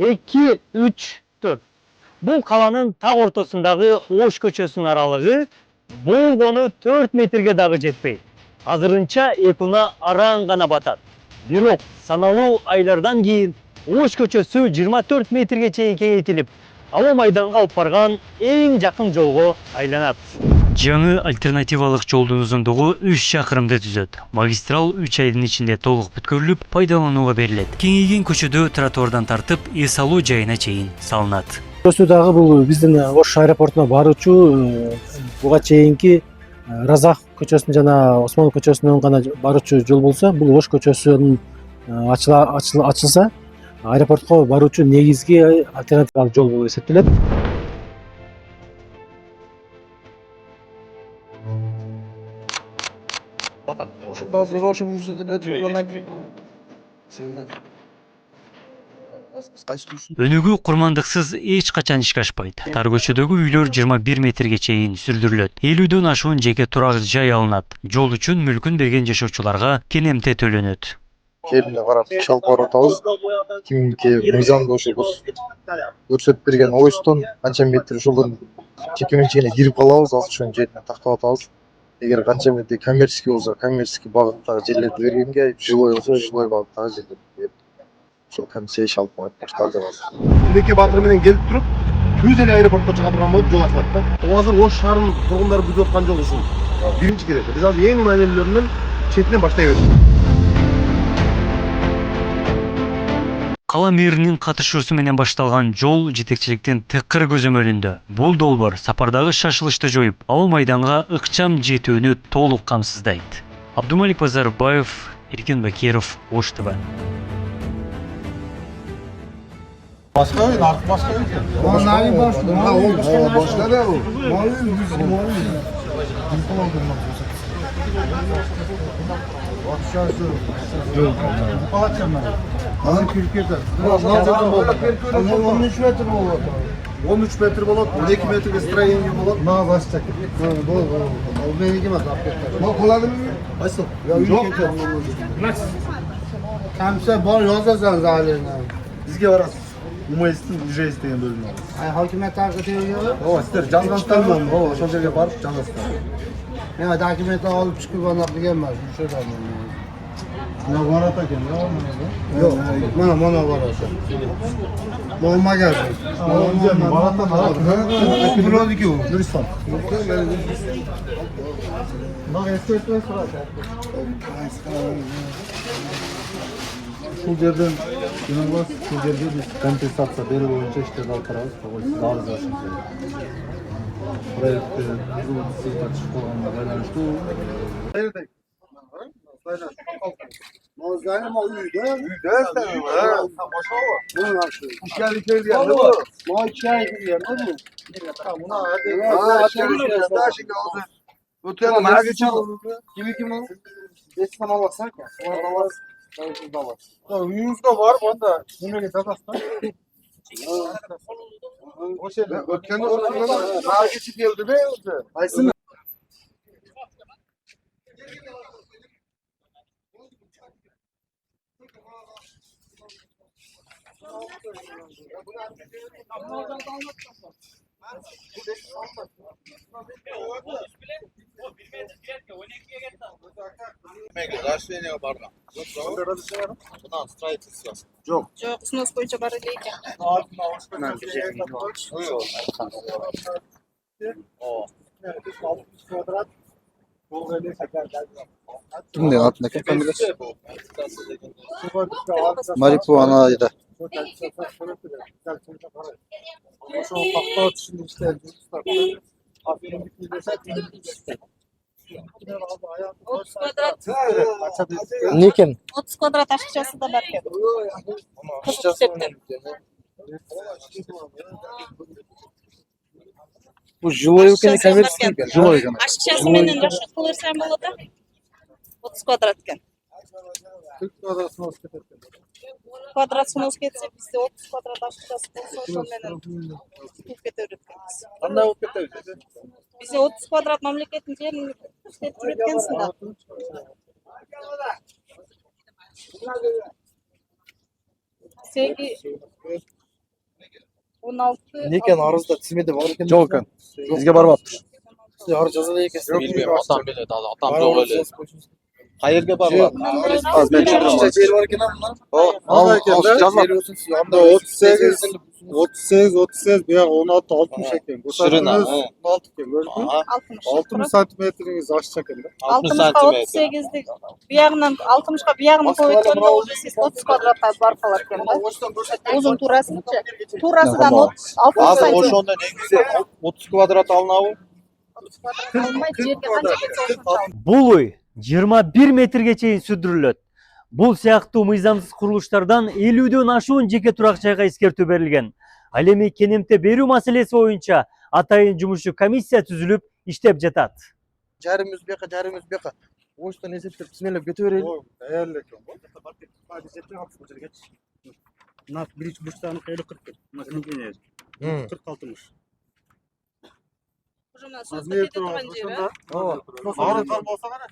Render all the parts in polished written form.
2-3-4. Бұл қаланың тақ ортасындағы Ош көчесінің аралығы болғаны 4 метрге дағы жетпейді. Азырынча екіна араң ғана батады. Бирок саналуу айлардан кейін Ош көчөсү 24 метрге чейин кеңейтилип, Ала майданга алып барган эң жакын жолго айланат. Жаңы альтернативалык жолдун узундугу 3 шақырымды түзөт. Магистрал 3 айдын ичинде толук бүткөрүлүп, пайдаланууга берилет. Кеңейген көчөдө тротуардан тартып, эс алуу жайына чейин салынат. Көчөдөгү бул биздин Ош аэропортуна баруучу буга чейинки Разах көчөсүнөн жана Осмонов көчөсүнөн гана баруучу жол болсо, бул Ош көчөсүнүн ачылса, аэропортко баруучу негизги альтернативалык жол болуп эсептелет. Өнүгүү курмандыксыз эч качан ишке ашпайт. Тар көчөдөгү үйлөр 21 метрге чейин сүрдүрүлөт. 50дөн ашуун жеке турак жай алынат. Жол үчүн мүлкүн берген жашоочуларга кенемте төлөнөт. Келине карап чалып барып атабыз. Кимге мыйзамда ошол көрсөтүп берген ойстон канча метр жолдон жеке менчигине кирип калабыз, азыр ошонун жерине тактап атабыз. Эгер канча метр коммерческий болсо, коммерческий багыттагы жерлерди бергенге, жилой болсо, жилой багыттагы жерлерди берип, ошол комиссия иш алып баштады. Меке Батыр менен келип туруп, түз эле аэропортко чыга турган болуп жол ачылат да. Азыр Ош шаарынын тургундары бүзүп аткан жол ушул. Биринчи керек. Биз азыр эң маанилүүлөрүнөн четинен баштай бердик. Кала мэринин катышуусу менен башталган жол жетекчиликтин тыкыр көзөмөлүндө. Бул долбоор сапардагы шашылышты жоюп, Ала майданга ыкчам жетүүнү толук камсыздайт. Абдумалик Базарбаев, Эркин Бакиров, Ош ТВ. Başka oyun, artık başka oyun. Mavi başka. Başka ne bu? Mavi mavi. Yok. Palatçam ben. Alın Türkiye'de. 13 metre mi olur? 13 metre olur, 12 metre stроение olur. Ma başlayacak. Bol. O beni kim atar? Ma kullandım mı? Nasıl? Yok. Nasıl? Kamsa bol yazasan zaten. Bizge varız. Umayist'in ücret isteyen bölümü var. Hakimiyet takip ediyor. O ister Candaş'tan mı? O son жерге barıp Candaş'tan. Ya hakimiyeti alıp çıkıp bana gelmez. Bir şey var. Ne var ata gel ya? Yok. Bana var olsa. Olma geldi. Barat'tan var. Kudurladı ki o. Nuristan. Bak eski etmez sonra. Şu yerden inanılmaz şu yerde biz kompensasyon beri boyunca işleri alkarız. Daha az yaşım Proyekte bizim sızda çıkıp olanla baylanıştı. Nerede? Mozgayım o üyde. Üyde mi? Ha. Bu nasıl? İşgallikleri diye ne bu? Ma çay gidiyor ne? Buna hadi. Ha, daha şimdi oldu. Ötüyorum. Ha geçelim. Kim o? Besmana alsak ya. Orada var. Orada var. Yüzde var bunda. Bunu getir aslan. O şey. Ötken ortadan daha geçip geldi be. Aysın. Жоқ, ұсыныс бойынша бар екен. Kimden atın ekan familiyası? Maripuana'ydı. Некен? 30 квадрат ашықшасы да бар екен. Қызық септен. Bu жилой екен, коммерческий екен. Жилой екен. Ашықшасы менен расчет қылырсам болады. 30 квадрат екен. 40 kvadratsın olsun ketedi. Квадрат снос кетсе, бізде 30 квадрат ашықшасы болса, сонымен түп кете өреткенбіз. Қандай болып кетеді? Бізде 30 квадрат мемлекеттің жерін істеп жүреткенсің да. Сеги 16. Некен арызда тизмеде бар экен. Жок экен. Бизге барбаптыр. Сиз арыз жаза экенсиз. Билбейм, атам билет, атам жок эле. Каерге барылат? Азыр мен Чынча жер бар экен анда. Ал экен да? жазмап. Анда 38, 38, 38, буяк 16, 60 экен. Bu Ширина, 16 eкен, көрдүңбү? 60. 60 сантиметриңиз ашча экен да. 60 60'ка сантиметр. 38'lik bir yandan 60'ka bir yandan koyduğunda уже siz 30 kvadrat'a var falan da. Uzun turasınca. Turasıdan 60 Азыр santim. ошондо негизи 30 квадрат алынабы? 30 kvadrat almay жерге канча кетсе ошонча. Бул үй 21 метрге чейин сүрдүрүлөт. Бул сыяктуу мыйзамсыз курулуштардан 50дөн ашуун жеке турак жайга эскертүү берилген. Ал эми кенемте берүү маселеси боюнча атайын жумушчу комиссия түзүлүп иштеп жатат. Жарымыз бияка, жарымыз бияка. Оштон эсептеп тизмелеп кете берели. Ой, даярл экен го. Мына биринчи бурчтагы 40 мына сеники 40-60. Уже мына Az сөзгө ne кете турган жери. ошондо? Ары Ары болсо кара.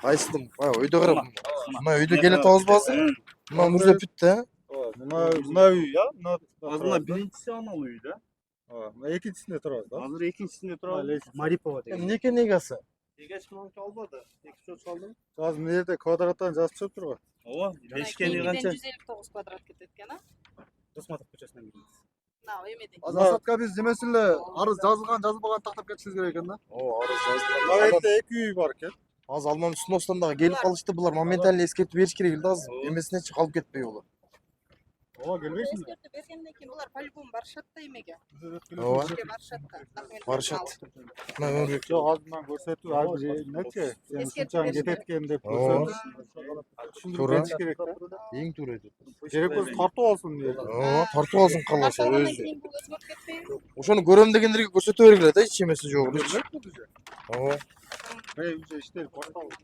Кайсыдым? Өйдө карап. Мына өйдө келе табызбы азыр? Мына мурза бүт да. Мына үй я, мына Азыр мына биринчиси анал үй да. Мына экинчисинде турабыз да. Азыр экинчисинде турабыз. Марипова деген. Эмне экен негасы? Эгеч мынанча албады. 2 чөч алдым. Азыр мына жерде квадраттан жазып чыгып турган. Ооба, Кенен бешкени канча? 159 kvadrat кетет экен, а? Досматов көчөсүнөн кирдиз. Мына эмеде. Азыр Асатка биз немесин эле арыз жазылган, жазылбаган тактап кетишибиз керек экен да. Арыз Мына жаздым. жерде 2 үй бар экен. Азыр Алман Үстүн дагы келип калышты. Булар моментально эскертип бериш керек эле азыр. Эмесинечи калып кетпей булар. Ооба, келбейсиңби? Эскертүү бергенден кийин булар по-любому барышат да эмеге. Ооба, Ишке барышат да. Документ барышат. Мына өмүрбек. Жок, азыр мына көрсөтүү ар бир нече? Сен ушунчаны кетет экен деп Ооба. көрсөтүп түшүндүрүп Туура. бериш керек да. Эң туура эди. Керек болсо тартып алсын дей. Тартып алсын калгача Тартылгандан өзү. кийин бул өзгөрүп кетпейби? Ошону көрөм дегендерге көрсөтө бергиле да, эч эмеси жок элечи. Ооба. Уже иштер башталды.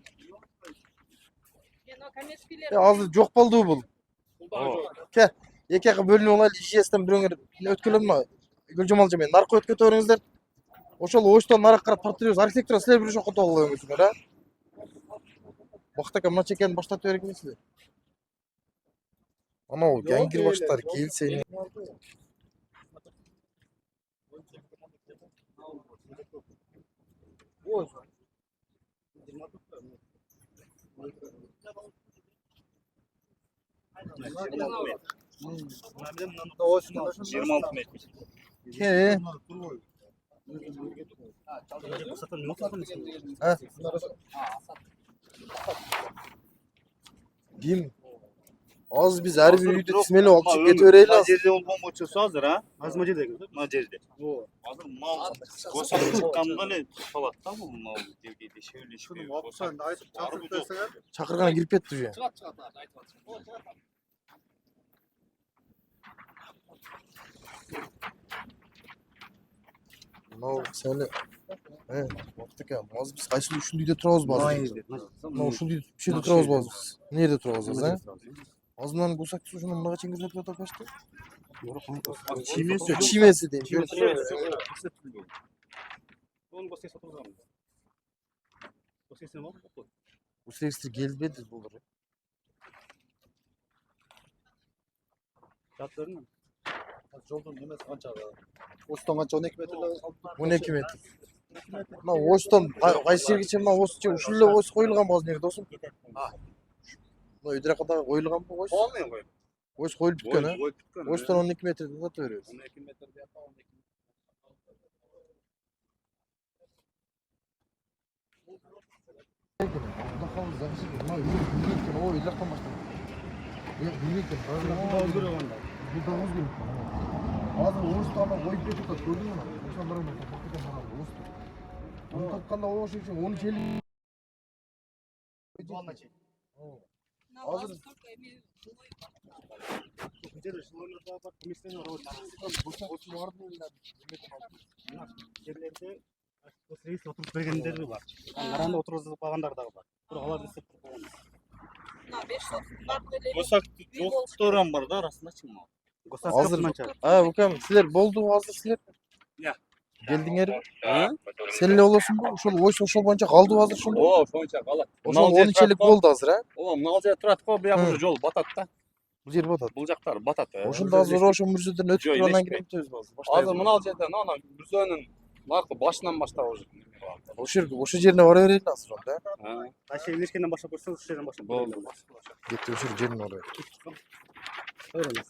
Мен о коммерческийлер. Азыр жок болду бул. Ке, эки жака бөлүнүп алайлы, ижестен бирөөңөр өткөлөм. Гүлжамалжа мен наркы өткөтө бериңиздер. Ошол оштон наракка карап тартып беребиз. Архитектура силер бир жокко алыңыздар, а? Бактака мына чекени баштатып бергилесиздер. Анау гангир баштар келсе. Ке. Ким? Азыр биз ар бир үйдү тизмелеп алып чыгып кете берели Мына азыр. жерде болгон болчосу азыр, а? Азыр мына жерде экен, мына жерде. Азыр мал көсөп чыкканда эле калат да бул мал жерге дешеүлешпей. Ошондо айтып чакырып берсеңер. Чакырган кирип кетти уже. Мынау сени бактака, азыр биз кайсы ушул үйдө турабызбы азыр? Мына ушул үйдө бул жерде турабызбы азыр? Эмне жерде турабыз азыр, а? Азыр мынаны курсак ушуну мынага чейин киргизип атпашты? Чимеси. Чимеси дейм. Onu basaya satılır mı? Basaya var mı? Ушул келбеди булар. Şartları mı? Жолдун немеси канча? Осттон канча 12 метр? 12 метр. Мына оштон кайсы жерге чейин мына ос ушул эле ос коюлганбы азыр неге досум? Мына өйдөракка дагы коюлганбы ос? Olmuyor mu? Ос коюлуп бүткөн, а? Оштон 12 метрди сатып беребиз. 12 metre bir yapa 12 metre. Азыр Оштонго коюп кетип атат, көрдүңбү? Ошон барам Оштон. Onu тапканда ошон үчүн 10-50. Азыр Где-то шылойларда бар, комиссияны жерлерде рейс отырып бергендер бар. Аранда отыргызып алгандар дагы бар. Бирок аларды эстеп койгон. мына 500 наркы эле. Госак жоктор бар да арасында чыгма. Азыр укам силер болдубу азыр силер? Я. Келдиңерби? Сен эле болосуңбу? Ошол боюнча калдыбы азыр ошондо? Ошонча калат. Ошол 13 элек болду азыр, а? Мына жер турат го, бияк уже жол батат да. Бул жер батат. Бул жактар батат. Ошондо азыр ошол мүрзөдөн өтүп Жок, туруп анан илешпейт. кирип өтөбүз. Азыр мына жерден ана мүрзөнүн наркы башынан баштап уже. Ошол жерине бара берели азыр онда. Ошо илешкенден баштап көрсөң, ошол жерден баштап. Болду. Кетти ошол жерине бара. Көрөмүз.